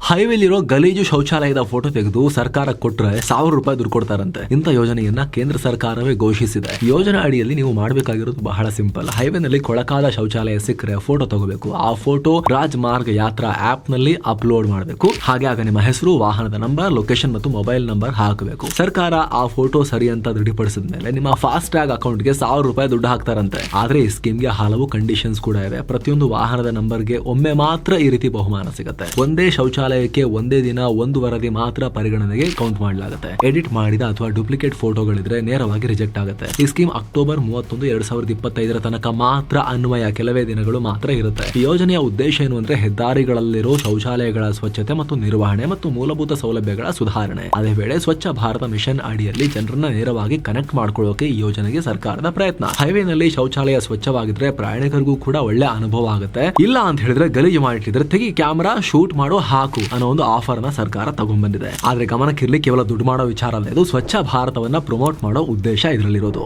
ಹೈವೇಲಿರೋ ಗಲೀಜು ಶೌಚಾಲಯದ ಫೋಟೋ ತೆಗೆದು ಸರ್ಕಾರ ಕೊಟ್ರೆ ₹1,000 ದುಡ್ಡು ಕೊಡ್ತಾರಂತೆ. ಇಂಥ ಯೋಜನೆಯನ್ನ ಕೇಂದ್ರ ಸರ್ಕಾರವೇ ಘೋಷಿಸಿದೆ. ಯೋಜನೆ ಅಡಿಯಲ್ಲಿ ನೀವು ಮಾಡಬೇಕಾಗಿರೋದು ಬಹಳ ಸಿಂಪಲ್. ಹೈವೇನಲ್ಲಿ ಕೊಳಕಾದ ಶೌಚಾಲಯ ಸಿಕ್ಕರೆ ಫೋಟೋ ತಗೋಬೇಕು. ಆ ಫೋಟೋ ರಾಜ್ ಮಾರ್ಗ್ ಯಾತ್ರಾ ಆಪ್ ನಲ್ಲಿ ಅಪ್ಲೋಡ್ ಮಾಡಬೇಕು. ಹಾಗೆ ಆಗ ನಿಮ್ಮ ಹೆಸರು, ವಾಹನದ ನಂಬರ್, ಲೊಕೇಶನ್ ಮತ್ತು ಮೊಬೈಲ್ ನಂಬರ್ ಹಾಕಬೇಕು. ಸರ್ಕಾರ ಆ ಫೋಟೋ ಸರಿ ಅಂತ ದೃಢಪಡಿಸಿದ ಮೇಲೆ ನಿಮ್ಮ ಫಾಸ್ಟ್ ಟ್ಯಾಗ್ ಅಕೌಂಟ್ಗೆ ₹1,000 ದುಡ್ಡು ಹಾಕ್ತಾರಂತೆ. ಆದ್ರೆ ಈ ಸ್ಕೀಮ್ಗೆ ಹಲವು ಕಂಡೀಷನ್ಸ್ ಕೂಡ ಇವೆ. ಪ್ರತಿಯೊಂದು ವಾಹನದ ನಂಬರ್ಗೆ ಒಮ್ಮೆ ಮಾತ್ರ ಈ ರೀತಿ ಬಹುಮಾನ ಸಿಗುತ್ತೆ. ಒಂದೇ ಶೌಚಾಲಯಕ್ಕೆ ಒಂದೇ ದಿನ ಒಂದು ವರದಿ ಮಾತ್ರ ಪರಿಗಣನೆಗೆ ಕೌಂಟ್ ಮಾಡಲಾಗುತ್ತೆ. ಎಡಿಟ್ ಮಾಡಿದ ಅಥವಾ ಡೂಪ್ಲಿಕೇಟ್ ಫೋಟೋಗಳಿದ್ರೆ ನೇರವಾಗಿ ರಿಜೆಕ್ಟ್ ಆಗುತ್ತೆ. ಈ ಸ್ಕೀಮ್ ಅಕ್ಟೋಬರ್ 31, 2025 ತನಕ ಮಾತ್ರ ಅನ್ವಯ. ಕೆಲವೇ ದಿನಗಳು ಮಾತ್ರ ಇರುತ್ತೆ. ಈ ಯೋಜನೆಯ ಉದ್ದೇಶ ಏನು ಅಂದ್ರೆ ಹೆದ್ದಾರಿಗಳಲ್ಲಿರೋ ಶೌಚಾಲಯಗಳ ಸ್ವಚ್ಛತೆ ಮತ್ತು ನಿರ್ವಹಣೆ ಮತ್ತು ಮೂಲಭೂತ ಸೌಲಭ್ಯಗಳ ಸುಧಾರಣೆ. ಅದೇ ವೇಳೆ ಸ್ವಚ್ಛ ಭಾರತ ಮಿಷನ್ ಅಡಿಯಲ್ಲಿ ಜನರನ್ನ ನೇರವಾಗಿ ಕನೆಕ್ಟ್ ಮಾಡ್ಕೊಳ್ಳೋಕೆ ಈ ಯೋಜನೆಗೆ ಸರ್ಕಾರದ ಪ್ರಯತ್ನ. ಹೈವೇನಲ್ಲಿ ಶೌಚಾಲಯ ಸ್ವಚ್ಛವಾಗಿದ್ರೆ ಪ್ರಯಾಣಿಕರಿಗೂ ಕೂಡ ಒಳ್ಳೆ ಅನುಭವ ಆಗುತ್ತೆ. ಇಲ್ಲ ಅಂತ ಹೇಳಿದ್ರೆ ಗಲೀಜು ಮಾಡಿಟ್ಟಿದ್ರೆ ತೆಗಿ, ಕ್ಯಾಮೆರಾ ಶೂಟ್ ಮಾಡೋ ಹಾಕು ಅನ್ನೋ ಒಂದು ಆಫರ್ ನ ಸರ್ಕಾರ ತಗೊಂಡ್ಬಂದಿದೆ. ಆದ್ರೆ ಗಮನಕ್ಕಿರ್ಲಿ, ಕೇವಲ ದುಡ್ಡು ಮಾಡೋ ವಿಚಾರ ಅಲ್ಲ, ಇದು ಸ್ವಚ್ಛ ಭಾರತವನ್ನ ಪ್ರಮೋಟ್ ಮಾಡೋ ಉದ್ದೇಶ ಇದರಲ್ಲಿರೋದು.